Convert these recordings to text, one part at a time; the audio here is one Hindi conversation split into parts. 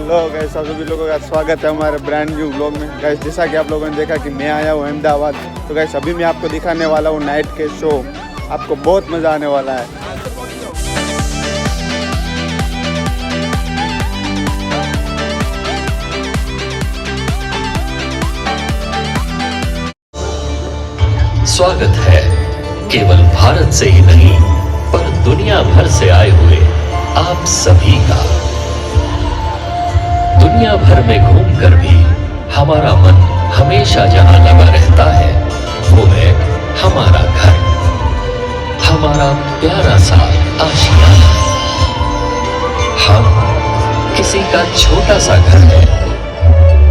हेलो गाइस, आप सभी लोगों का स्वागत है हमारे ब्रांड न्यू व्लॉग में। गाइस जैसा कि आप लोगों ने देखा कि मैं आया हूँ अहमदाबाद, तो गाइस अभी मैं आपको दिखाने वाला हूँ नाइट के शो। आपको बहुत मज़ा आने वाला है। स्वागत है केवल भारत से ही नहीं पर दुनिया भर से आए हुए आप सभी का। दुनिया भर में घूमकर भी हमारा मन हमेशा जहां लगा रहता है वो है हमारा घर, हमारा प्यारा सा आशियाना। हम किसी का छोटा सा घर है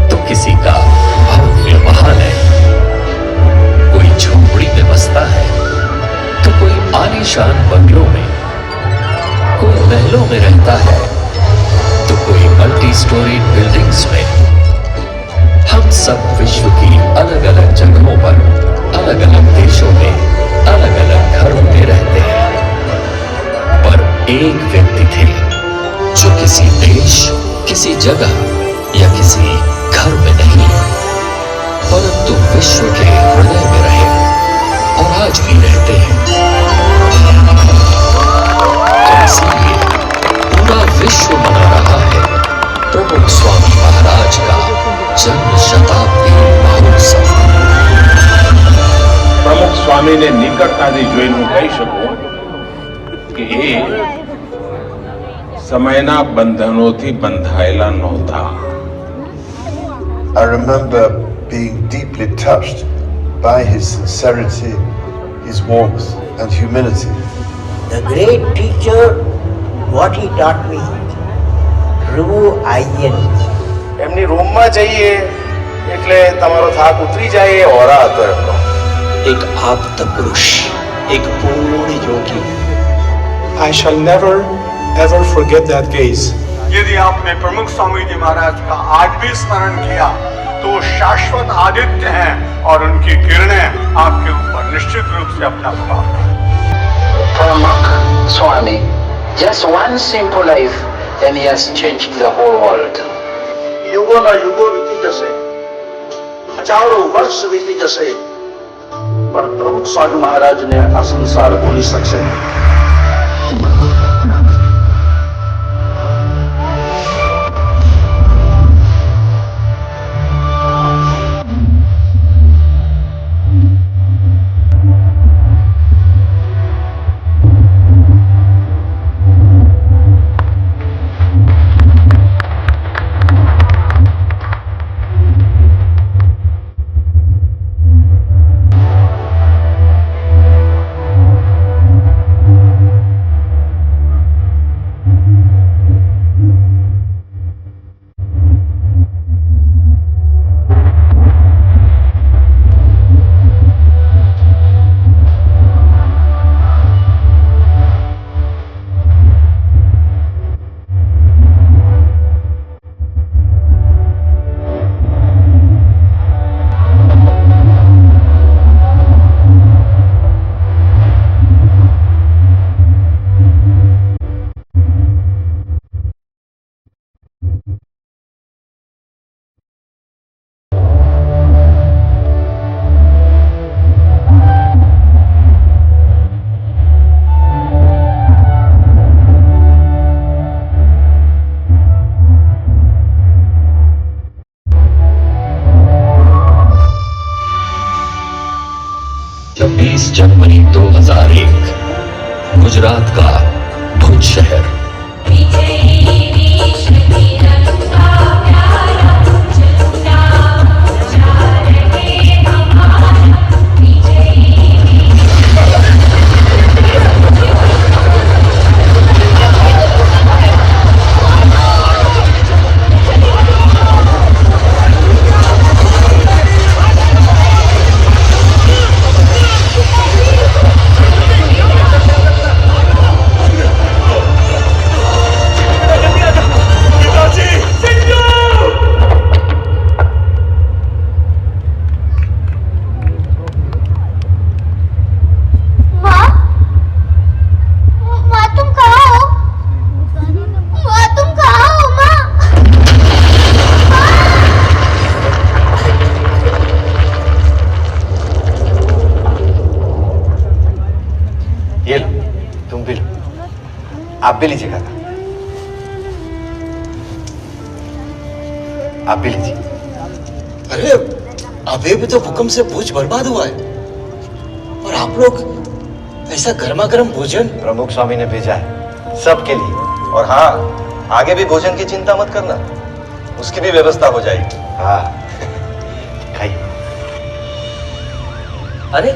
तो किसी का भव्य महल है, कोई झोपड़ी में बसता है तो कोई आलीशान बंगलों में, कोई महलों में रहता है तो कोई मल्टी स्टोरी बिल्डिंग्स में। हम सब विश्व की अलग अलग जगहों पर, अलग अलग देशों में, अलग अलग घरों में रहते हैं, पर एक व्यक्ति थे जो किसी देश, किसी जगह या किसी घर में नहीं परंतु विश्व के हृदय में रहे और आज भी रहते हैं। इसीलिए पूरा विश्व मना रहा है प्रमुख स्वामी महाराज का जन्म शताब्दी महोत्सव। પ્રમુખ સ્વામીને નિકટતાથી જોઈને હું કહી શકું કે એ સમયના બંધનોથી બંધાયેલા નહોતા. I remember being deeply touched by his sincerity, his warmth and humility. The great teacher, what he taught me, true IN. એમની રૂમમાં જઈએ એટલે તમારો થાક ઉતરી જાય એ ઓરા હતો એમનો. एक आप्त पुरुष, एक पूर्ण योगी. I shall never ever forget that gaze. यदि आपने प्रमुख स्वामी जी महाराज का आज भी स्मरण किया तो वो शाश्वत आदित्य हैं और उनकी किरणें आपके ऊपर निश्चित रूप से अपना प्रभाव डालेंगी. Pramukh Swami, just one simple life and he has changed the whole world. યુગોના યુગો વીતી જશે, હજારો વર્ષ વીતી જશે, પણ પ્રમુખ સ્વામી મહારાજને આ સંસાર ભૂલી શકશે નહીં. जनवरी 2001 गुजरात का भुज शहर। आप भी लीजिए काका, आप भी लीजिए। अरे अभी भी तो भूकंप से भुज बर्बाद हुआ है और आप लोग ऐसा गर्मा गर्म भोजन। प्रमुख स्वामी ने भेजा है सबके लिए। और हाँ, आगे भी भोजन की चिंता मत करना, उसकी भी व्यवस्था हो जाएगी। हाँ खाइए। अरे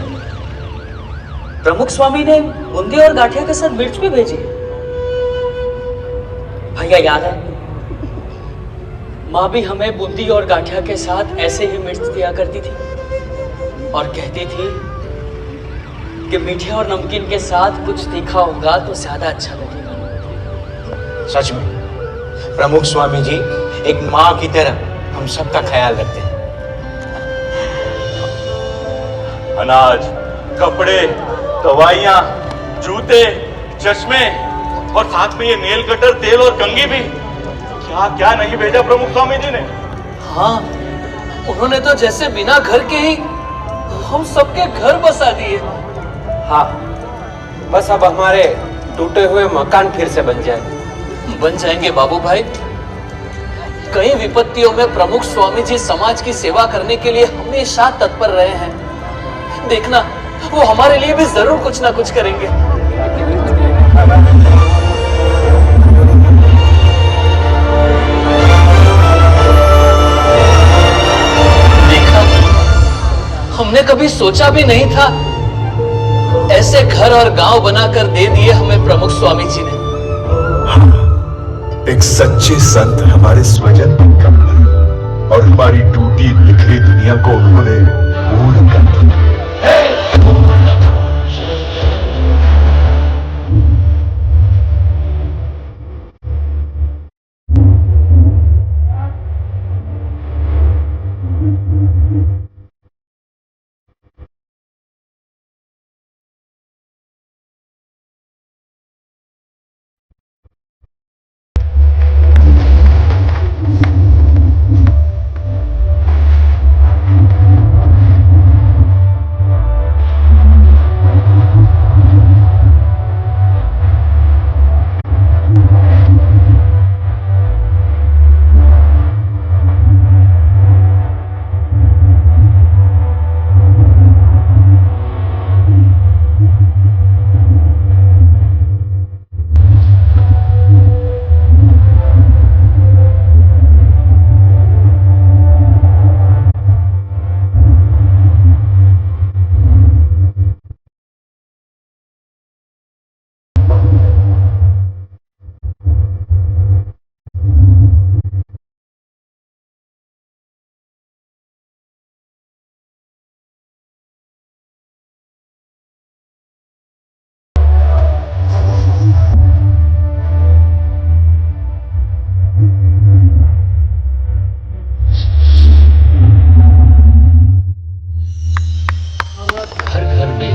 प्रमुख स्वामी ने बूंदी और गाठिया के साथ मिर्च भी भेजी। भैया याद है, माँ भी हमें बूंदी और गाठिया के साथ ऐसे ही मिर्च दिया करती थी और कहती थी कि मीठे और नमकीन के साथ कुछ तीखा होगा तो ज्यादा अच्छा लगेगा। सच में प्रमुख स्वामी जी एक माँ की तरह हम सबका ख्याल रखते हैं। अनाज, कपड़े, दवाइयाँ, जूते, चश्मे और साथ में ये नेल कटर, तेल और कंघी भी। क्या क्या नहीं भेजा प्रमुख स्वामी जी ने। हाँ, उन्होंने तो जैसे बिना घर के ही हम सबके घर बसा दिए। हाँ, बस अब हमारे टूटे हुए मकान फिर से बन जाएंगे बाबू भाई। कई विपत्तियों में प्रमुख स्वामी जी समाज की सेवा करने के लिए हमेशा तत्पर रहे हैं। देखना, वो हमारे लिए भी जरूर कुछ ना कुछ करेंगे। देखा, हमने कभी सोचा भी नहीं था ऐसे घर और गांव बनाकर दे दिए हमें प्रमुख स्वामी जी ने। एक सच्चे संत हमारे स्वजन बनकर और हमारी टूटी बिखरी दुनिया को उन्होंने पूर्ण कर दिया।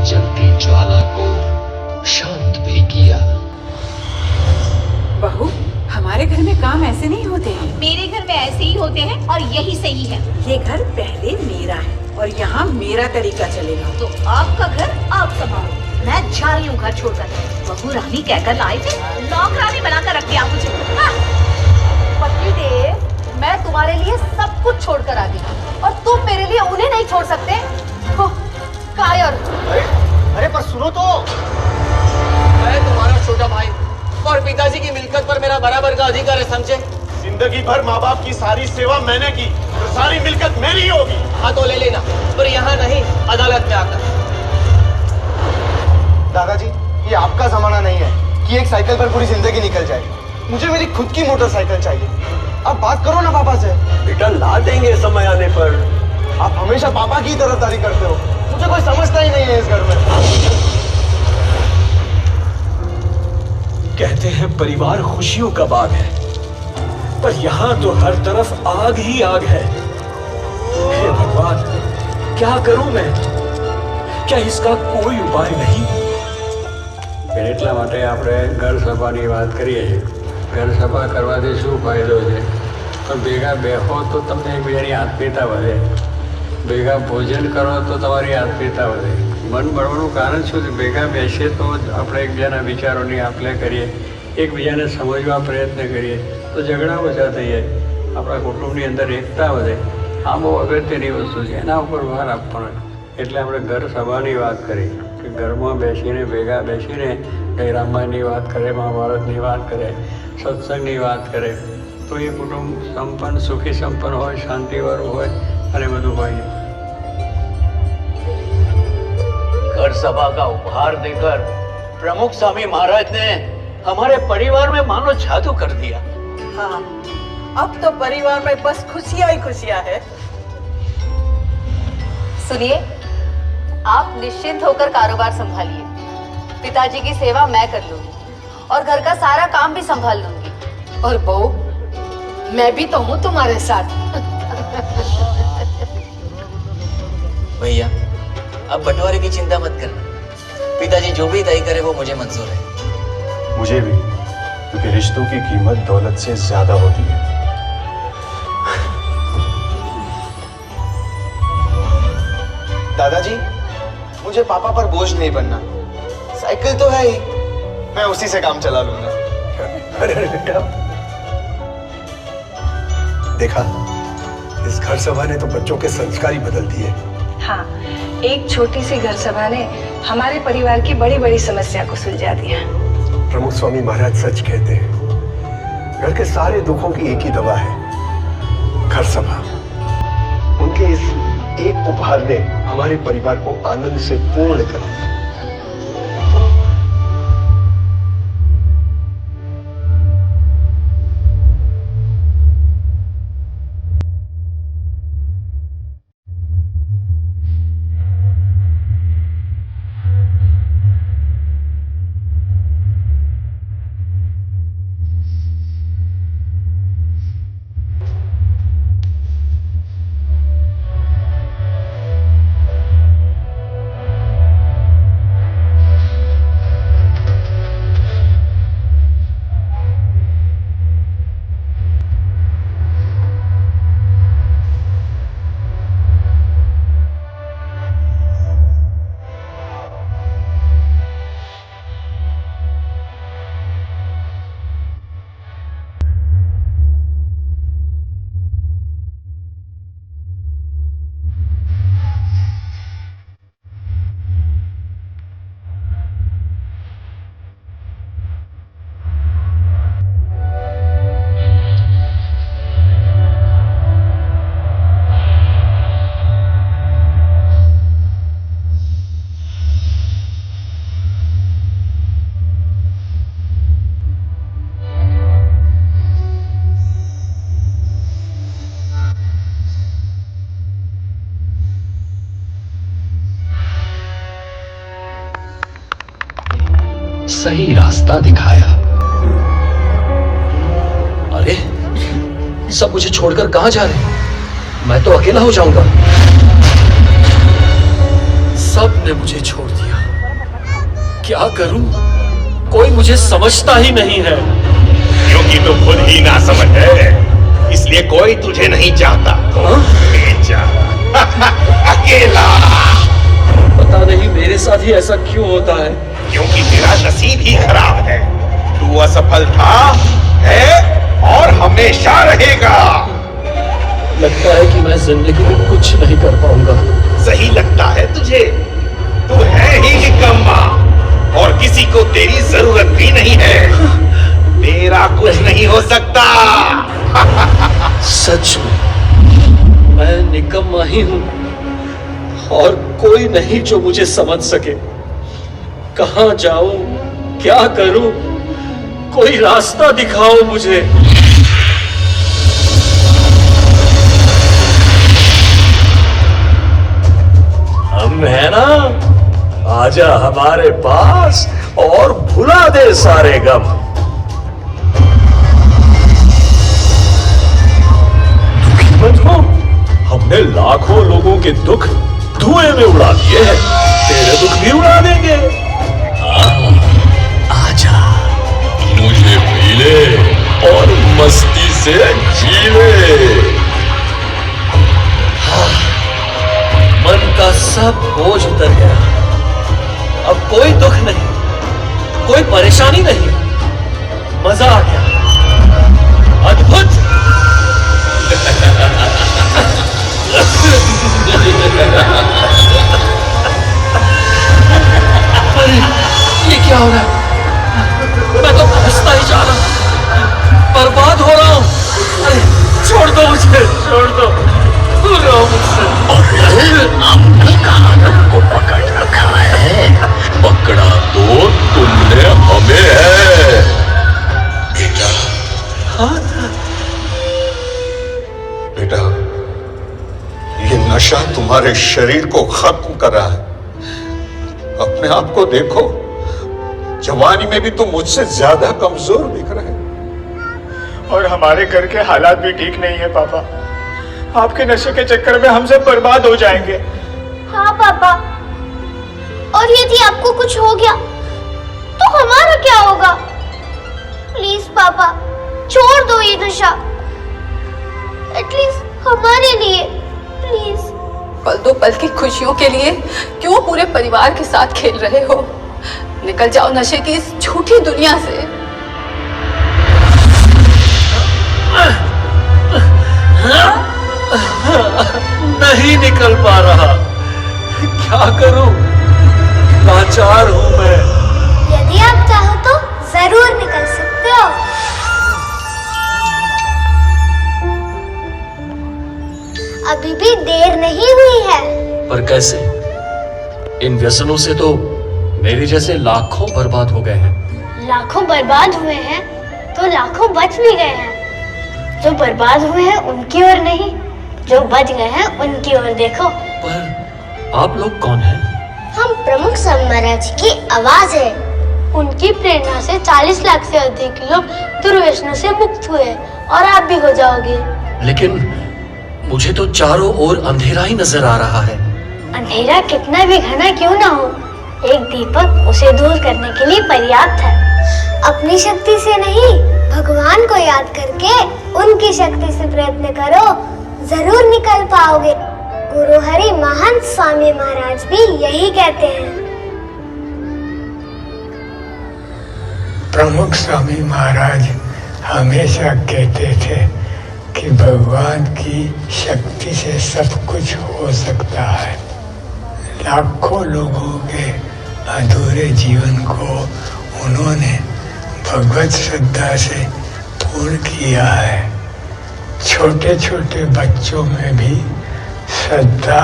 जलती ज्वाला को शांत भी किया। बहू, हमारे घर में काम ऐसे नहीं होते हैं। मेरे घर में ऐसे ही होते हैं और यही सही है। ये घर पहले मेरा है और यहाँ मेरा तरीका चलेगा। तो आपका घर आप संभालो, मैं जा रही हूँ घर छोड़कर। बहू रानी कहकर लाए थे, नौकरानी बनाकर रखी आप मुझे। पति देव, मैं तुम्हारे लिए सब कुछ छोड़कर आ गई और तुम मेरे लिए उन्हें नहीं छोड़ सकते। कायर। अरे पर सुनो तो, मैं तुम्हारा छोटा भाई और पिताजी की मिल्कियत पर मेरा बराबर का अधिकार है, समझे? जिंदगी भर माँ बाप की सारी सेवा मैंने की, तो सारी मिल्कियत मेरी होगी। हाँ तो ले लेना, पर यहाँ नहीं, अदालत में आकर। दादाजी, ये आपका जमाना नहीं है कि एक साइकिल पर पूरी जिंदगी निकल जाए। मुझे मेरी खुद की मोटरसाइकिल चाहिए। आप बात करो ना पापा से। बेटा ला देंगे समय आने पर। आप हमेशा पापा की तरफदारी करते हो, मुझे कोई समझता ही नहीं है इस घर में। कहते हैं परिवार खुशियों का बाग है, पर यहाँ तो हर तरफ आग ही आग है। हे भगवान, क्या करूं मैं? क्या इसका कोई उपाय नहीं? એટલા માટે આપણે ઘર સભાની વાત કરીએ છીએ। ઘર સભા કરવાથી શું ફાયદો છે? તો ભેગા બેહો તો તમને એકબીજાની આત્મીયતા વધે, ભેગા ભોજન કરો તો તમારી આત્મીયતા વધે। મન બળવાનું કારણ શું છે? ભેગા બેસીએ તો આપણે એકબીજાના વિચારોની આપ લે કરીએ, એકબીજાને સમજવા પ્રયત્ન કરીએ તો ઝઘડા ઓછા થઈ જાય, આપણા કુટુંબની અંદર એકતા વધે. આ બહુ અગત્યની વસ્તુ છે, એના ઉપર ભાર આપવાનો. એટલે આપણે ઘર સભાની વાત કરી કે ઘરમાં બેસીને ભેગા બેસીને કંઈ રામાયણની વાત કરે, મહાભારતની વાત કરે, સત્સંગની વાત કરે તો એ કુટુંબ સંપન્ન, સુખી સંપન્ન હોય, શાંતિવાળું હોય અને બધું હોય. घर सभा का उपहार देकर प्रमुख स्वामी महाराज ने हमारे परिवार में मानो जादू कर दिया। हाँ, अब तो परिवार में बस खुशियां ही खुशियां है। सुनिए, आप निश्चिंत होकर कारोबार संभालिए। पिताजी की सेवा मैं कर लूंगी और घर का सारा काम भी संभाल लूंगी। और बहू, मैं भी तो हूँ तुम्हारे साथ। भैया, अब बंटवारे की चिंता मत करना, पिताजी जो भी तय करे वो मुझे मंजूर है। मुझे भी, क्योंकि रिश्तों की कीमत दौलत से ज्यादा होती है। दादाजी, मुझे पापा पर बोझ नहीं बनना। साइकिल तो है ही, मैं उसी से काम चला लूंगा। अरे बेटा, देखा, इस घर सभा ने तो बच्चों के संस्कार ही बदल दिए। हाँ, एक छोटी सी घर सभा ने हमारे परिवार की बड़ी बड़ी समस्या को सुलझा दिया। प्रमुख स्वामी महाराज सच कहते हैं, घर के सारे दुखों की एक ही दवा है, घर सभा। उनके इस एक उपहार ने हमारे परिवार को आनंद से पूर्ण कर दिया। सही रास्ता दिखाया। अरे, सब मुझे छोड़कर कहां जा रहे हैं? मैं तो अकेला हो जाऊंगा। सब ने मुझे छोड़ दिया, क्या करूं? कोई मुझे समझता ही नहीं है। क्योंकि तू खुद ही ना समझ है, इसलिए कोई तुझे नहीं चाहता। अकेला। पता नहीं मेरे साथ ही ऐसा क्यों होता है। क्योंकि तेरा नसीब ही खराब है। तू असफल था, है और हमेशा रहेगा। लगता है कि मैं जिंदगी में कुछ नहीं कर पाऊंगा। सही लगता है तुझे? तू है ही निकम्मा और किसी को तेरी जरूरत भी नहीं है। तेरा कुछ नहीं हो सकता। सच में मैं निकम्मा ही हूं और कोई नहीं जो मुझे समझ सके। कहां जाऊं, क्या करूं? कोई रास्ता दिखाओ मुझे। हम है ना, आजा हमारे पास और भुला दे सारे गम। दुखी मत हो, हमने लाखों लोगों के दुख धुएं में उड़ा दिए हैं, तेरे दुख भी उड़ा देंगे। आजा, मुझे पी ले और मस्ती से जी ले। मन का सब बोझ उतर गया। अब कोई दुख नहीं, कोई परेशानी नहीं। मजा आ गया, अद्भुत। अरे ये क्या हो रहा है? मैं तो फंसता ही जा रहा हूं, बर्बाद हो रहा हूं। अरे छोड़ दो मुझे, छोड़ दो, दूर रहो मुझसे। हमने कहाँ को पकड़ रखा है? पकड़ा तो तुमने हमें है। बेटा, बेटा, ये नशा तुम्हारे शरीर को खत्म कर रहा है। अपने आप को देखो, जवानी में भी तुम मुझसे ज्यादा कमजोर दिख रहे हैं। और हमारे घर के हालात भी ठीक नहीं है पापा। आपके नशे के चक्कर में हम सब बर्बाद हो जाएंगे। हाँ पापा, और यदि आपको कुछ हो गया तो हमारा क्या होगा? प्लीज पापा, छोड़ दो ये नशा, एटलीस्ट हमारे लिए, प्लीज। पल दो पल की खुशियों के लिए क्यों पूरे परिवार के साथ खेल रहे हो? निकल जाओ नशे की इस झूठी दुनिया से। नहीं निकल पा रहा, क्या करूं? लाचार हूं मैं। यदि आप चाहो तो जरूर निकल सकते हो। अभी भी देर नहीं हुई है। पर कैसे? इन व्यसनों से तो मेरे जैसे लाखों बर्बाद हो गए हैं। लाखों बर्बाद हुए हैं तो लाखों बच भी गए हैं। जो बर्बाद हुए हैं उनकी ओर नहीं, जो बच गए हैं उनकी ओर देखो। पर आप लोग कौन हैं? हम प्रमुख स्वामी महाराज की आवाज है। उनकी प्रेरणा से 40 लाख से अधिक लोग दुर्व्यसनों से मुक्त हुए और आप भी हो जाओगे। लेकिन मुझे तो चारों ओर अंधेरा ही नजर आ रहा है। अंधेरा कितना भी घना क्यों ना हो, एक दीपक उसे दूर करने के लिए पर्याप्त है। अपनी शक्ति से नहीं, भगवान को याद करके उनकी शक्ति से प्रयत्न करो, जरूर निकल पाओगे। गुरु हरि महंत स्वामी महाराज भी यही कहते हैं। प्रमुख स्वामी महाराज हमेशा कहते थे कि भगवान की शक्ति से सब कुछ हो सकता है। लाखों लोगों के अधूरे जीवन को उन्होंने भगवत श्रद्धा से पूर्ण किया है। छोटे छोटे बच्चों में भी श्रद्धा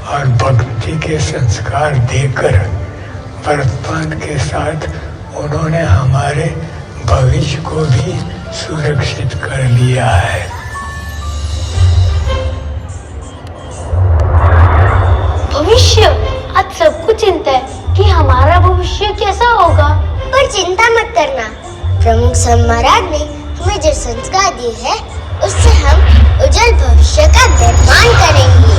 और भक्ति के संस्कार देकर वर्तमान के साथ उन्होंने हमारे भविष्य को भी सुरक्षित कर लिया है। भविष्य, आज सबको चिंता है कि हमारा भविष्य कैसा होगा। पर चिंता मत करना, प्रमुख स्वामी महाराज ने हमें जो संस्कार दिए हैं उससे हम उज्जवल भविष्य का निर्माण करेंगे।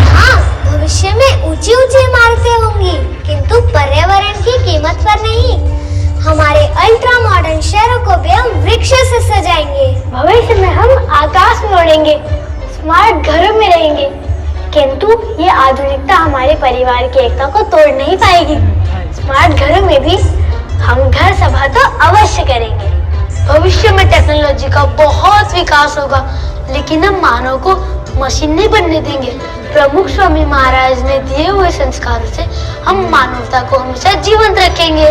हाँ, भविष्य में ऊंची ऊंची इमारतें होंगी, किंतु पर्यावरण की कीमत पर नहीं। हमारे अल्ट्रा मॉडर्न शहरों को भी हम वृक्षों से सजाएंगे। भविष्य में हम आकाश में उड़ेंगे, स्मार्ट घरों में रहेंगे, किंतु ये आधुनिकता हमारे परिवार की एकता को तोड़ नहीं पाएगी। स्मार्ट घरों में भी हम घर सभा तो अवश्य करेंगे। भविष्य में टेक्नोलॉजी का बहुत विकास होगा, लेकिन हम मानव को मशीन नहीं बनने देंगे। प्रमुख स्वामी महाराज ने दिए हुए संस्कारों से हम मानवता को हमेशा जीवंत रखेंगे।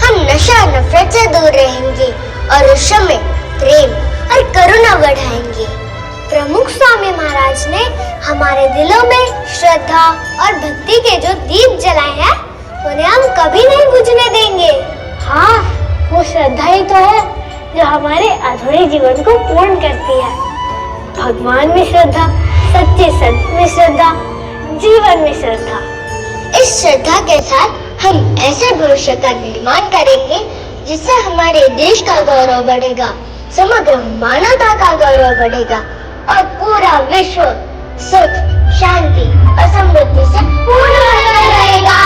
हम नशा नफरत से दूर रहेंगे और उस समय प्रेम और करुणा बढ़ाएंगे। प्रमुख स्वामी महाराज ने हमारे दिलों में श्रद्धा और भक्ति के जो दीप जलाए हैं उन्हें हम कभी नहीं बुझने देंगे। हाँ, वो श्रद्धा ही तो है जो हमारे अधूरे जीवन को पूर्ण करती है। भगवान में श्रद्धा, सच्चे संत में श्रद्धा, जीवन में श्रद्धा। इस श्रद्धा के साथ हम ऐसे भविष्य का निर्माण करेंगे जिससे हमारे देश का गौरव बढ़ेगा, समग्र मानवता का गौरव बढ़ेगा और पूरा विश्व सुख, शांति और समृद्धि से पूर्ण रहेगा।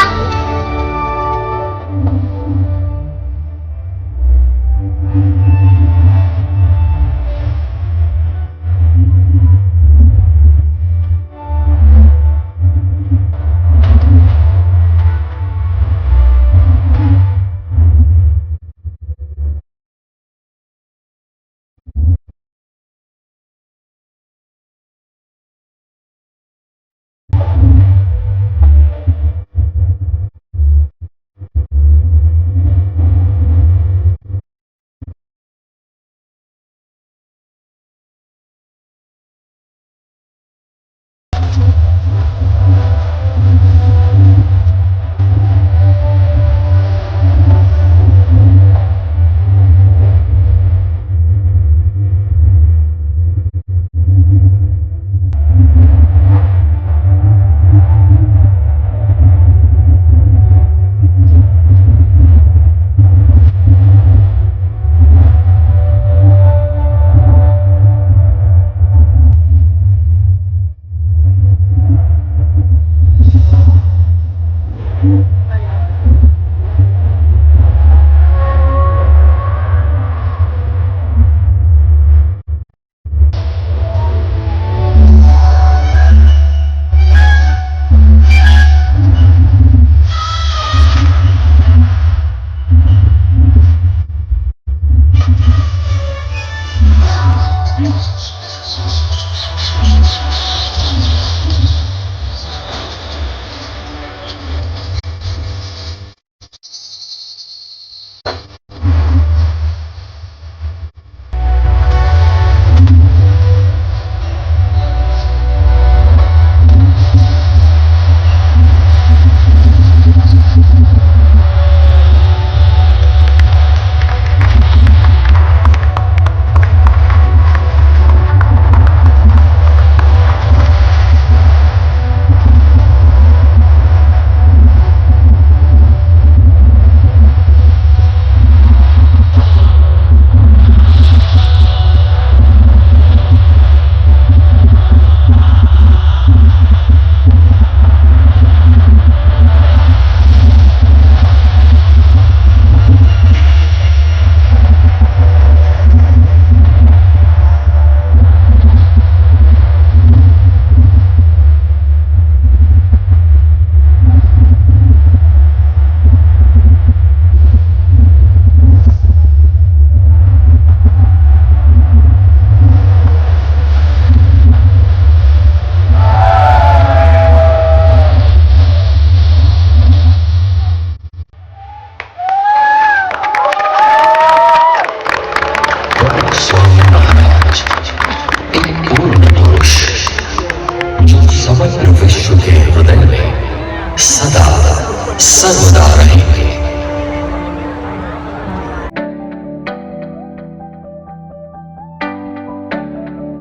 समग्र विश्व के हृदय में सदा सर्वदा रहेंगे।